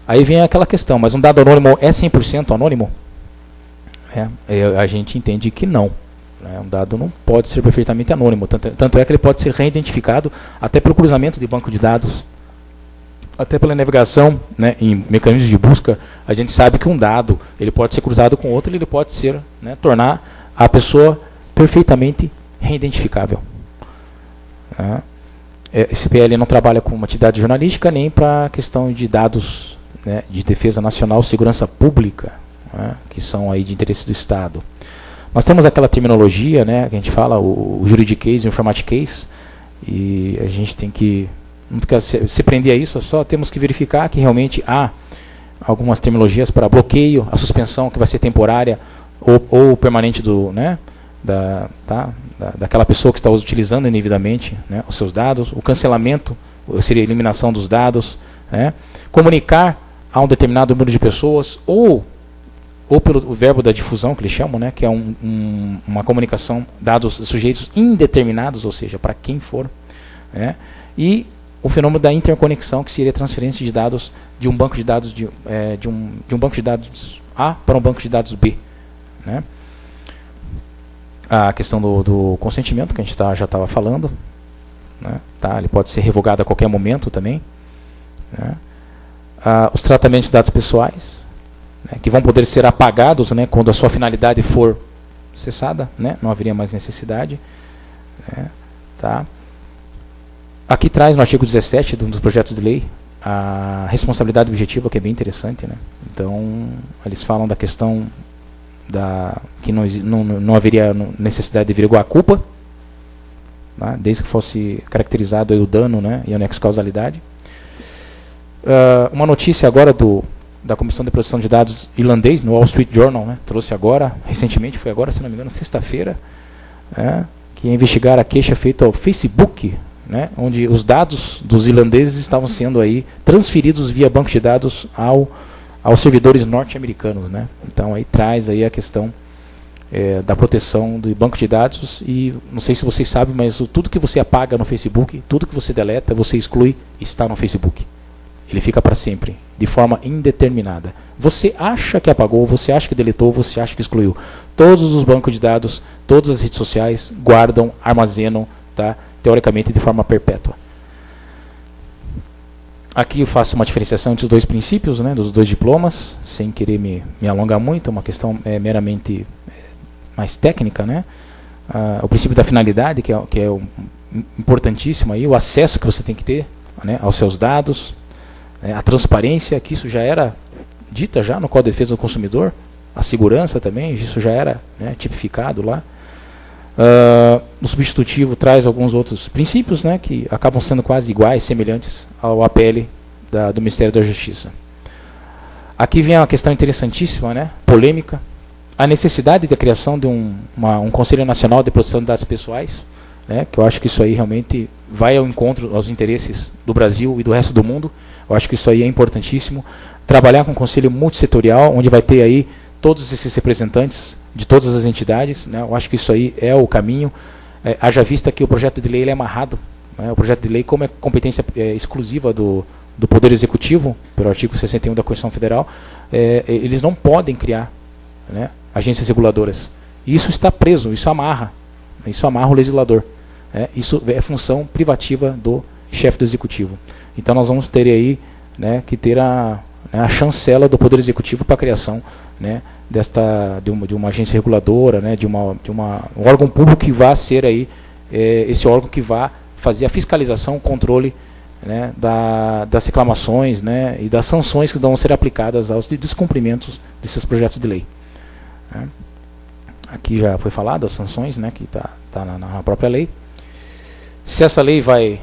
Speaker 2: Aí vem aquela questão, mas um dado anônimo é 100% anônimo? A gente entende que não. Né? Um dado não pode ser perfeitamente anônimo, tanto é que ele pode ser reidentificado até pelo cruzamento de banco de dados, até pela navegação, né, em mecanismos de busca. A gente sabe que um dado ele pode ser cruzado com outro, ele pode ser, né, tornar a pessoa perfeitamente reidentificável. Esse PL não trabalha com uma atividade jornalística nem para a questão de dados, né, de defesa nacional, segurança pública, né, que são aí de interesse do Estado. Nós temos aquela terminologia, né, que a gente fala, o juridiquês e o informatiquês, e a gente tem que não ficar se prender a isso, só temos que verificar que realmente há algumas terminologias para bloqueio, a suspensão que vai ser temporária ou permanente né, daquela pessoa que está utilizando indevidamente, né, os seus dados, o cancelamento, seria a eliminação dos dados, né, comunicar a um determinado número de pessoas, ou pelo verbo da difusão, que eles chamam, né, que é uma comunicação, dados sujeitos indeterminados, ou seja, para quem for, né, e o fenômeno da interconexão, que seria a transferência de dados de um banco de dados de um banco de dados A para um banco de dados B, né. A questão do consentimento, que a gente já estava falando, né, ele pode ser revogado a qualquer momento também, né. Os tratamentos de dados pessoais, né, que vão poder ser apagados, né, quando a sua finalidade for cessada, né, não haveria mais necessidade, né, tá. Aqui traz no artigo 17 dos projetos de lei a responsabilidade objetiva, que é bem interessante, né. Então eles falam da questão que não haveria necessidade de averiguar a culpa, tá, desde que fosse caracterizado aí o dano, né, e a nexo-causalidade. Uma notícia agora da Comissão de Proteção de Dados irlandês, no Wall Street Journal, né, trouxe agora, recentemente, foi agora, se não me engano, sexta-feira, que ia investigar a queixa feita ao Facebook, né, onde os dados dos irlandeses estavam sendo aí transferidos via banco de dados aos servidores norte-americanos, né. Então aí traz aí a questão da proteção do banco de dados, e não sei se vocês sabem, mas tudo que você apaga no Facebook, tudo que você deleta, você exclui, está no Facebook. Ele fica para sempre, de forma indeterminada. Você acha que apagou, você acha que deletou, você acha que excluiu. Todos os bancos de dados, todas as redes sociais guardam, armazenam, tá, teoricamente de forma perpétua. Aqui eu faço uma diferenciação entre os dois princípios, né, dos dois diplomas, sem querer me alongar muito, é uma questão meramente mais técnica, né. O princípio da finalidade, que é importantíssimo, aí, o acesso que você tem que ter, né, aos seus dados, a transparência, que isso já era dita já no Código de Defesa do Consumidor, a segurança também, isso já era, né, tipificado lá. No substitutivo traz alguns outros princípios, né, que acabam sendo quase iguais, semelhantes ao APL do Ministério da Justiça. Aqui vem uma questão interessantíssima, né? Polêmica. A necessidade da criação de um Conselho Nacional de Proteção de Dados Pessoais, né? Que eu acho que isso aí realmente vai ao encontro aos interesses do Brasil e do resto do mundo. Eu acho que isso aí é importantíssimo. Trabalhar com um conselho multissetorial, onde vai ter aí todos esses representantes de todas as entidades, né? Eu acho que isso aí é o caminho. Haja vista que o projeto de lei ele é amarrado, né? O projeto de lei, como é competência exclusiva do Poder Executivo, pelo artigo 61 da Constituição Federal, eles não podem criar, né, agências reguladoras. Isso está preso, isso amarra o legislador. Isso é função privativa do chefe do Executivo. Então nós vamos ter aí, né, que ter a chancela do Poder Executivo para a criação, né, de uma agência reguladora, né, de um órgão público que vá ser aí, esse órgão que vá fazer a fiscalização, o controle, né, das reclamações, né, e das sanções que vão ser aplicadas aos descumprimentos desses projetos de lei. Né. Aqui já foi falado as sanções, né, que está na própria lei. Se essa lei vai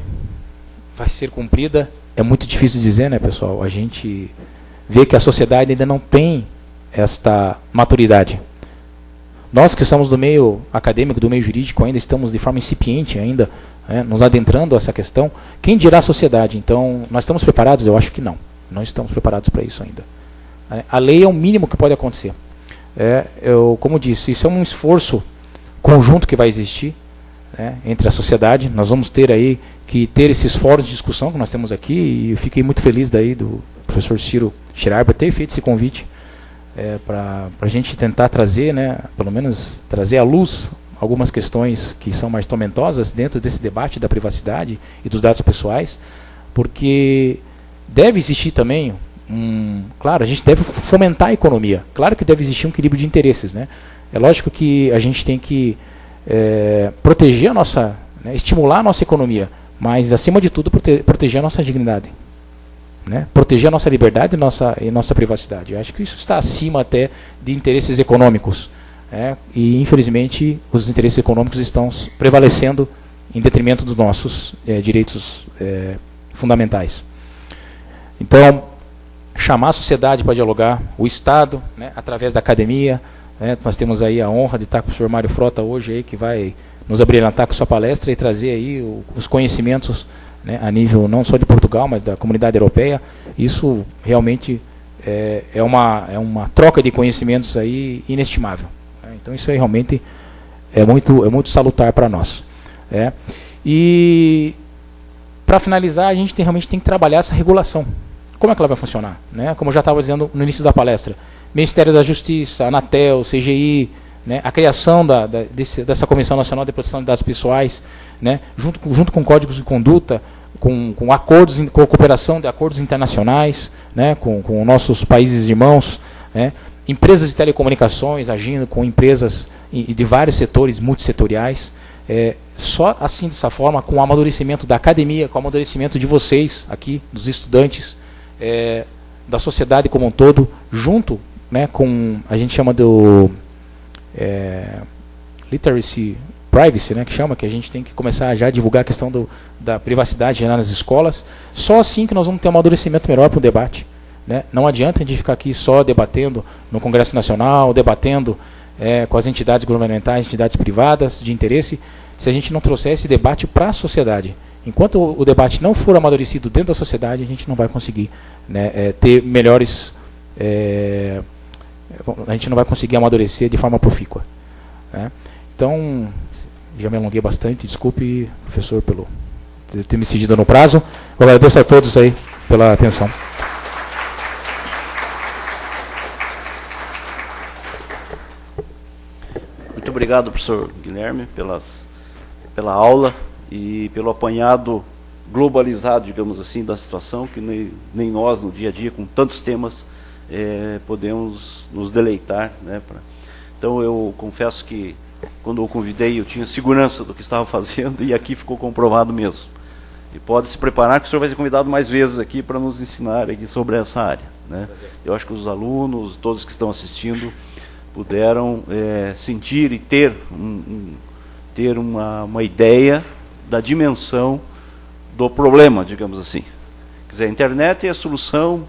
Speaker 2: ser cumprida, é muito difícil dizer, né, pessoal? A gente vê que a sociedade ainda não tem esta maturidade. Nós que estamos do meio acadêmico, do meio jurídico, ainda estamos de forma incipiente, ainda nos adentrando a essa questão. Quem dirá a sociedade? Então, nós estamos preparados? Eu acho que não. Não estamos preparados para isso ainda. A lei é o mínimo que pode acontecer. Como disse, isso é um esforço conjunto que vai existir, né, entre a sociedade. Nós vamos ter aí que ter esses fóruns de discussão que nós temos aqui, e eu fiquei muito feliz daí do professor Ciro Schreiber ter feito esse convite para a gente tentar trazer, né, pelo menos trazer à luz algumas questões que são mais tormentosas dentro desse debate da privacidade e dos dados pessoais, porque deve existir também claro, a gente deve fomentar a economia. Claro que deve existir um equilíbrio de interesses, né? É lógico que a gente tem que proteger a nossa, né, estimular a nossa economia, mas acima de tudo proteger a nossa dignidade, né? Proteger a nossa liberdade e nossa privacidade. Eu acho que isso está acima até de interesses econômicos, e infelizmente os interesses econômicos estão prevalecendo em detrimento dos nossos direitos fundamentais. Então, chamar a sociedade para dialogar, o Estado, né, através da academia, nós temos aí a honra de estar com o senhor Mário Frota hoje, aí, que vai nos abrilhantar com sua palestra e trazer aí os conhecimentos, né, a nível não só de Portugal, mas da comunidade europeia. Isso realmente é uma troca de conhecimentos aí inestimável. Então isso aí realmente é muito salutar para nós. E para finalizar, a gente realmente tem que trabalhar essa regulação. Como é que ela vai funcionar? Né? Como eu já estava dizendo no início da palestra, Ministério da Justiça, Anatel, CGI, né, a criação dessa Comissão Nacional de Proteção de Dados Pessoais, né, junto com códigos de conduta, com acordos, com cooperação de acordos internacionais, né, com nossos países irmãos, né, empresas de telecomunicações agindo com empresas de vários setores multissetoriais. Só assim, dessa forma, com o amadurecimento da academia, com o amadurecimento de vocês aqui, dos estudantes, da sociedade como um todo, junto, né, com, a gente chama do literacy, privacy, né, que a gente tem que começar já a divulgar a questão da privacidade já nas escolas. Só assim que nós vamos ter um amadurecimento melhor para o debate. Né? Não adianta a gente ficar aqui só debatendo no Congresso Nacional, debatendo com as entidades governamentais, entidades privadas de interesse, se a gente não trouxer esse debate para a sociedade. Enquanto o debate não for amadurecido dentro da sociedade, a gente não vai conseguir, né, ter melhores... a gente não vai conseguir amadurecer de forma profícua. Né? Então, já me alonguei bastante, desculpe, professor, pelo ter me cedido no prazo. Eu agradeço a todos aí pela atenção.
Speaker 1: Muito obrigado, professor Guilherme, pela aula e pelo apanhado globalizado, digamos assim, da situação, que nem nós, no dia a dia, com tantos temas, podemos nos deleitar. Né, Então, eu confesso que, quando eu convidei, eu tinha segurança do que estava fazendo, e aqui ficou comprovado mesmo. E pode se preparar que o senhor vai ser convidado mais vezes aqui para nos ensinar aqui sobre essa área. Né? Eu acho que os alunos, todos que estão assistindo, puderam sentir e ter uma ideia da dimensão do problema, digamos assim. Quer dizer, a internet é a solução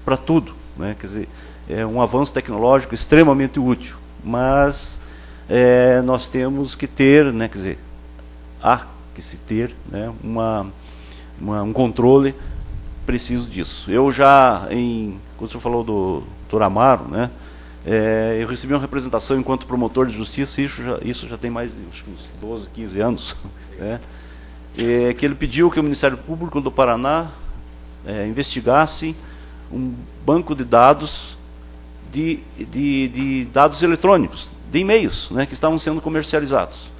Speaker 1: para tudo. né? Quer dizer, é um avanço tecnológico extremamente útil, mas nós temos que ter, né, quer dizer, há que se ter, né, um controle preciso disso. Eu já, quando o senhor falou do Dr. Amaro, né, eu recebi uma representação enquanto promotor de justiça, isso já tem mais de uns 12, 15 anos, né, que ele pediu que o Ministério Público do Paraná investigasse um banco de dados de dados eletrônicos, de e-mails, né, que estavam sendo comercializados.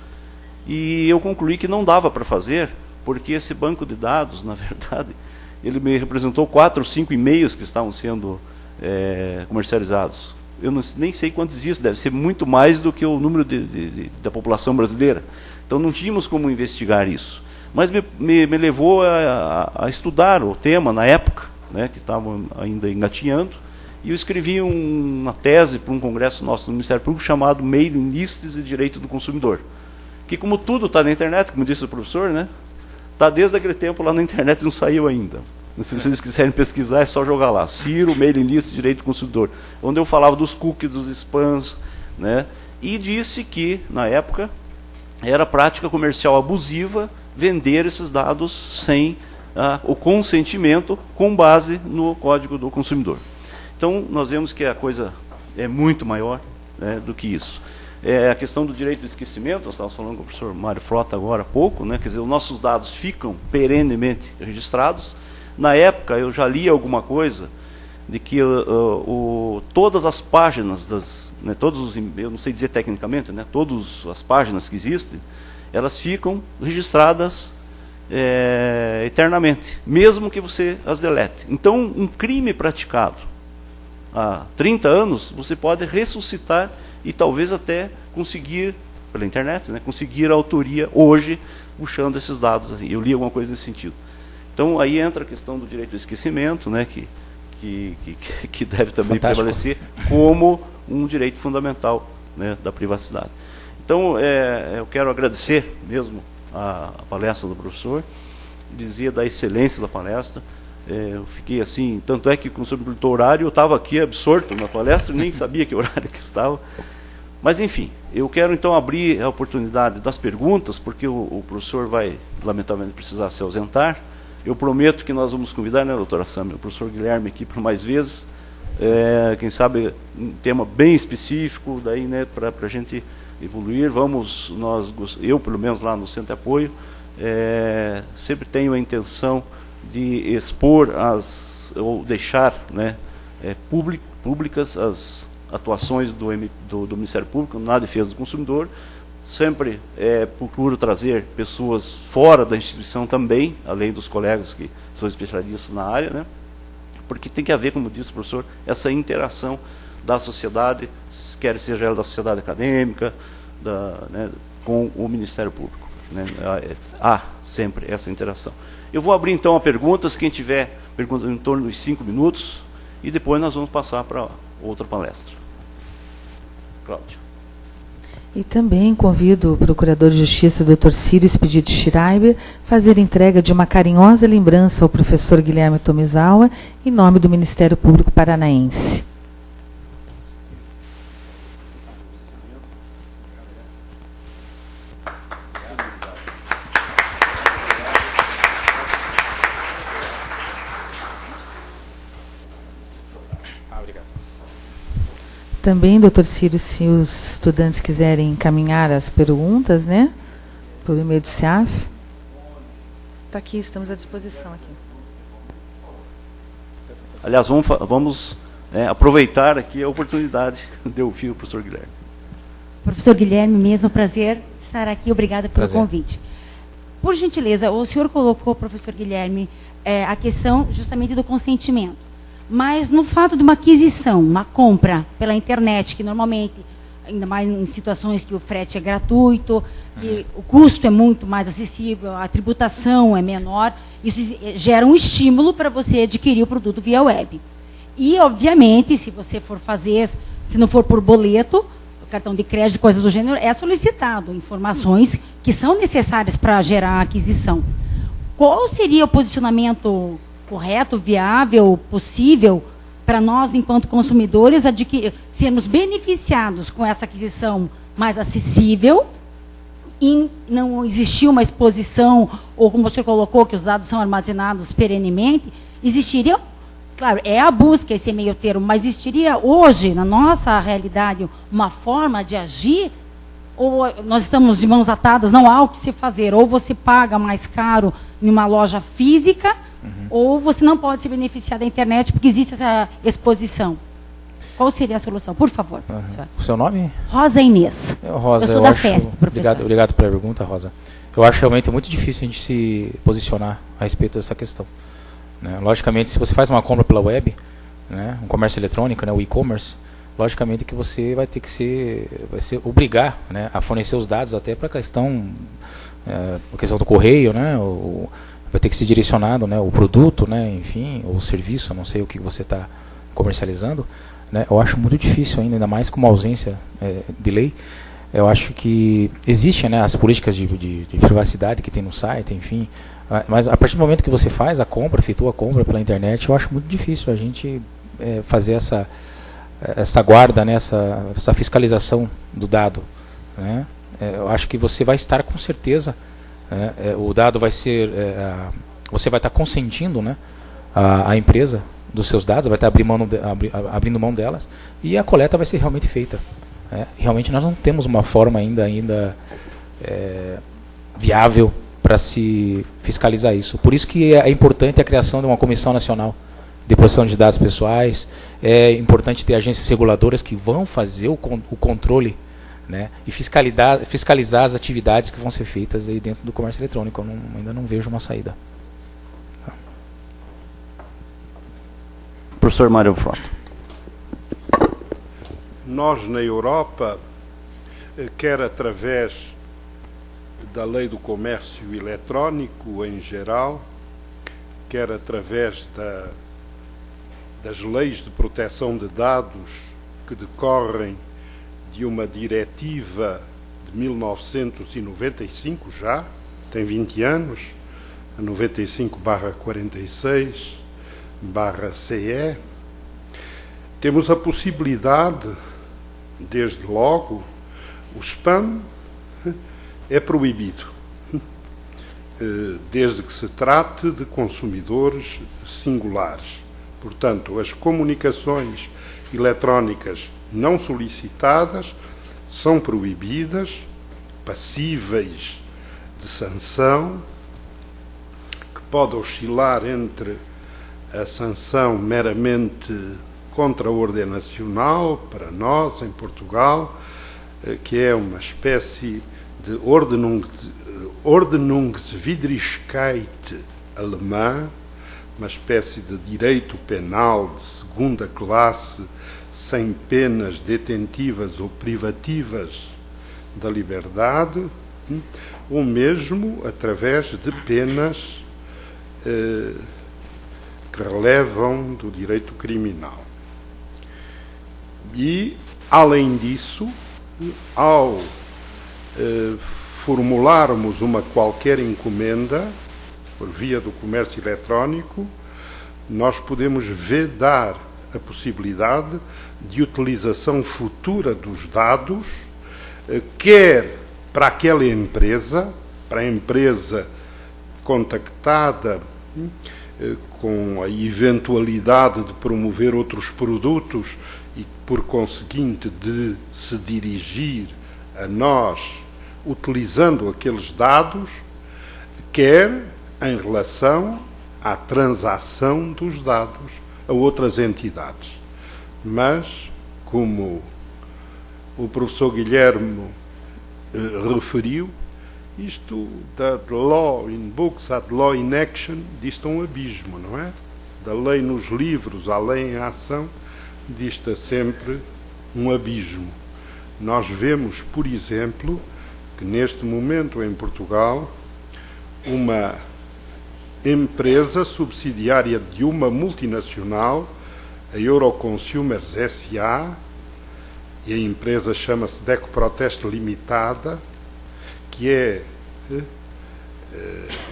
Speaker 1: E eu concluí que não dava para fazer, porque esse banco de dados, na verdade, ele me representou 4 ou 5 e-mails que estavam sendo comercializados. Eu nem sei quantos existem, deve ser muito mais do que o número da população brasileira. Então não tínhamos como investigar isso. Mas me levou a estudar o tema na época, né, que estava ainda engatinhando, e eu escrevi uma tese para um congresso nosso no Ministério Público chamado Mailing Lists e Direito do Consumidor, que, como tudo está na internet, como disse o professor, né, está desde aquele tempo lá na internet e não saiu ainda. Se vocês quiserem pesquisar, é só jogar lá, Ciro, Mailing List e Direito do Consumidor, onde eu falava dos cookies, dos spams, né, e disse que, na época, era prática comercial abusiva vender esses dados sem o consentimento com base no Código do Consumidor. Então, nós vemos que a coisa é muito maior, né, do que isso. A questão do direito do esquecimento, nós estávamos falando com o professor Mário Frota agora há pouco, né, quer dizer, os nossos dados ficam perenemente registrados. Na época, eu já li alguma coisa de que todas as páginas, né, eu não sei dizer tecnicamente, né, todas as páginas que existem, elas ficam registradas eternamente, mesmo que você as delete. Então, um crime praticado há 30 anos, você pode ressuscitar e talvez até conseguir, pela internet, né, conseguir a autoria hoje, puxando esses dados. Eu li alguma coisa nesse sentido. Então, aí entra a questão do direito ao esquecimento, né, que deve também prevalecer como um direito fundamental, né, da privacidade. Então, eu quero agradecer mesmo a palestra do professor, dizer da excelência da palestra. Eu fiquei assim, tanto é que, sobre o horário, eu estava aqui absorto na palestra, nem sabia que horário que estava. Mas, enfim, eu quero então abrir a oportunidade das perguntas, porque o professor vai, lamentavelmente, precisar se ausentar. Eu prometo que nós vamos convidar, né, doutora Sâmia, o professor Guilherme aqui por mais vezes, quem sabe um tema bem específico, daí, né, para a gente evoluir. Eu, pelo menos lá no Centro de Apoio, sempre tenho a intenção de expor ou deixar, né, públicas as atuações do Ministério Público na defesa do consumidor. Sempre procuro trazer pessoas fora da instituição também, além dos colegas que são especialistas na área, né, porque tem que haver, como disse o professor, essa interação da sociedade, quer seja ela da sociedade acadêmica, né, com o Ministério Público, né, há sempre essa interação. Eu vou abrir então a perguntas, quem tiver perguntas em torno dos 5 minutos, e depois nós vamos passar para outra palestra. Cláudia.
Speaker 3: E também convido o Procurador de Justiça, Dr. Ciro Expedito Schreiber, a fazer entrega de uma carinhosa lembrança ao professor Guilherme Tomizawa, em nome do Ministério Público Paranaense. Também, doutor Ciro, se os estudantes quiserem encaminhar as perguntas, né, por e-mail do CEAF. Está aqui, estamos à disposição aqui.
Speaker 1: Aliás, vamos aproveitar aqui a oportunidade de ouvir o professor Guilherme.
Speaker 4: Professor Guilherme, mesmo prazer estar aqui, obrigada pelo convite. Por gentileza, o senhor colocou, professor Guilherme, a questão justamente do consentimento. Mas no fato de uma aquisição, uma compra pela internet, que normalmente, ainda mais em situações que o frete é gratuito, que o custo é muito mais acessível, a tributação é menor, isso gera um estímulo para você adquirir o produto via web. E, obviamente, se você for fazer, se não for por boleto, cartão de crédito, coisa do gênero, é solicitado informações que são necessárias para gerar a aquisição. Qual seria o posicionamento correto, viável, possível, para nós, enquanto consumidores, sermos beneficiados com essa aquisição mais acessível, e não existir uma exposição, ou como o senhor colocou, que os dados são armazenados perenemente, existiria, claro, é a busca esse meio termo, mas existiria hoje, na nossa realidade, uma forma de agir, ou nós estamos de mãos atadas, não há o que se fazer, ou você paga mais caro em uma loja física, ou você não pode se beneficiar da internet, porque existe essa exposição. Qual seria a solução? Por favor, professor.
Speaker 2: O seu nome?
Speaker 4: Rosa Inês.
Speaker 2: Rosa,
Speaker 4: eu sou da FESP, professor.
Speaker 2: Obrigado pela pergunta, Rosa. Eu acho realmente muito difícil a gente se posicionar a respeito dessa questão, né? Logicamente, se você faz uma compra pela web, né, um comércio eletrônico, né, o e-commerce, logicamente que você vai ter que obrigar, né, a fornecer os dados até para a questão do correio, né, vai ter que ser direcionado, né, o produto, né, enfim, ou o serviço, não sei o que você está comercializando, né. Eu acho muito difícil ainda mais com uma ausência de lei. Eu acho que existem, né, as políticas de privacidade que tem no site, enfim, mas a partir do momento que você faz a compra, efetua a compra pela internet, eu acho muito difícil a gente fazer essa guarda, né, essa fiscalização do dado, né. Eu acho que você vai estar com certeza, o dado vai ser, você vai estar consentindo, né, a empresa dos seus dados, vai estar abrindo mão delas, e a coleta vai ser realmente feita. Realmente nós não temos uma forma ainda viável para se fiscalizar isso. Por isso que é importante a criação de uma Comissão Nacional de Proteção de Dados Pessoais, é importante ter agências reguladoras que vão fazer o controle, né, e fiscalizar as atividades que vão ser feitas aí dentro do comércio eletrônico. Eu ainda não vejo uma saída.
Speaker 1: Professor Mário Frota.
Speaker 5: Nós, na Europa, quer através da lei do comércio eletrónico em geral, quer através das leis de proteção de dados que decorrem de uma diretiva de 1995 já, tem 20 anos, a 95/46/CE, temos a possibilidade, desde logo, o spam é proibido, desde que se trate de consumidores singulares. Portanto, as comunicações eletrónicas não solicitadas são proibidas, passíveis de sanção, que pode oscilar entre a sanção meramente contra a ordem nacional, para nós, em Portugal, que é uma espécie de Ordnungswidrigkeit alemã, uma espécie de direito penal de segunda classe, sem penas detentivas ou privativas da liberdade, ou mesmo através de penas que relevam do direito criminal. E, além disso, ao formularmos uma qualquer encomenda por via do comércio eletrónico, nós podemos vedar a possibilidade de utilização futura dos dados, quer para aquela empresa, para a empresa contactada com a eventualidade de promover outros produtos e, por conseguinte, de se dirigir a nós utilizando aqueles dados, quer em relação à transação dos dados a outras entidades. Mas, como o professor Guilherme referiu, isto da law in books at law in action dista um abismo, não é? Da lei nos livros à lei em ação dista sempre um abismo. Nós vemos, por exemplo, que neste momento em Portugal uma empresa subsidiária de uma multinacional, a Euroconsumers S.A., e a empresa chama-se Deco Proteste Limitada, que é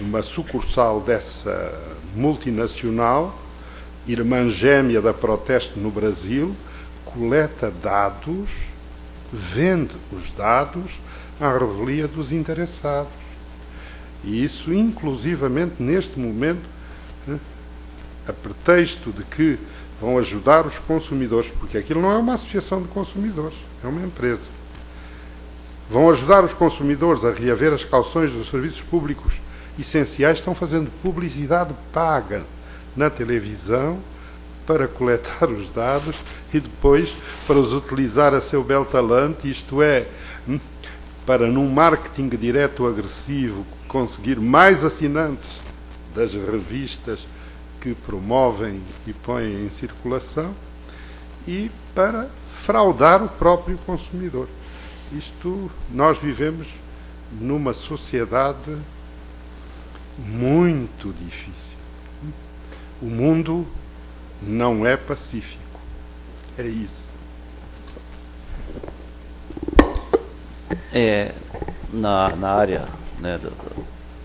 Speaker 5: uma sucursal dessa multinacional, irmã gêmea da Proteste no Brasil, coleta dados, vende os dados à revelia dos interessados. E isso, inclusivamente, neste momento, a pretexto de que vão ajudar os consumidores, porque aquilo não é uma associação de consumidores, é uma empresa. Vão ajudar os consumidores a reaver as calções dos serviços públicos essenciais, estão fazendo publicidade paga na televisão para coletar os dados e depois para os utilizar a seu bel talante, isto é, para num marketing direto agressivo conseguir mais assinantes das revistas que promovem e põem em circulação e para fraudar o próprio consumidor. Isto, nós vivemos numa sociedade muito difícil. O mundo não é pacífico. É isso.
Speaker 1: Na área, né,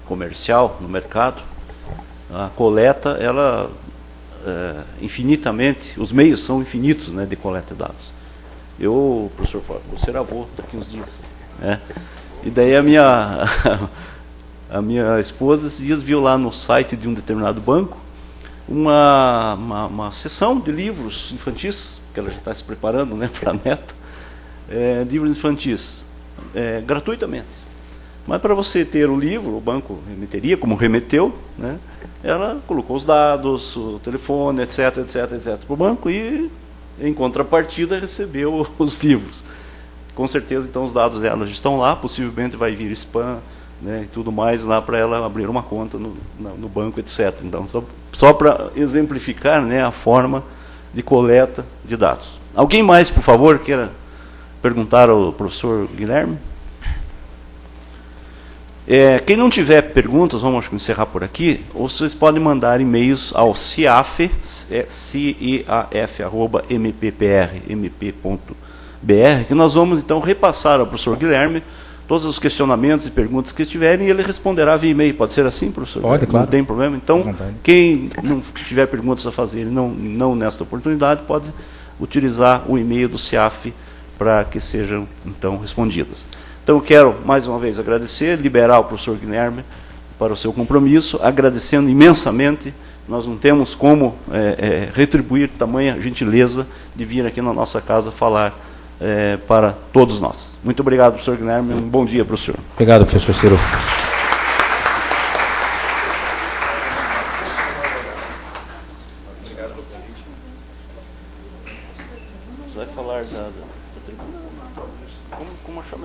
Speaker 1: comercial, no mercado, a coleta, ela infinitamente, os meios são infinitos, né, de coleta de dados. Eu, professor Fábio, vou ser avô daqui uns dias, né? E daí a minha esposa esses dias viu lá no site de um determinado banco uma sessão de livros infantis, que ela já está se preparando, né, para a neta, livros infantis, gratuitamente. Mas para você ter o livro, o banco remeteria, como remeteu, né, ela colocou os dados, o telefone, etc, para o banco e, em contrapartida, recebeu os livros. Com certeza, então, os dados dela já estão lá, possivelmente vai vir spam, né, e tudo mais lá para ela abrir uma conta no banco, etc. Então, só para exemplificar, né, a forma de coleta de dados. Alguém mais, por favor, queira perguntar ao professor Guilherme? Quem não tiver perguntas, vamos encerrar por aqui, ou vocês podem mandar e-mails ao ciaf@mppr.mp.br, que nós vamos então repassar ao professor Guilherme todos os questionamentos e perguntas que estiverem e ele responderá via e-mail. Pode ser assim, professor?
Speaker 2: Pode, claro.
Speaker 1: Não tem problema? Então, quem não tiver perguntas a fazer e não nesta oportunidade, pode utilizar o e-mail do CIAF para que sejam, então, respondidas. Então, eu quero, mais uma vez, agradecer, liberar o professor Guilherme para o seu compromisso, agradecendo imensamente. Nós não temos como retribuir tamanha gentileza de vir aqui na nossa casa falar para todos nós. Muito obrigado, professor Guilherme. Um bom dia para o senhor.
Speaker 2: Obrigado, professor Ciro.
Speaker 1: Você vai falar da tribuna? Como chama?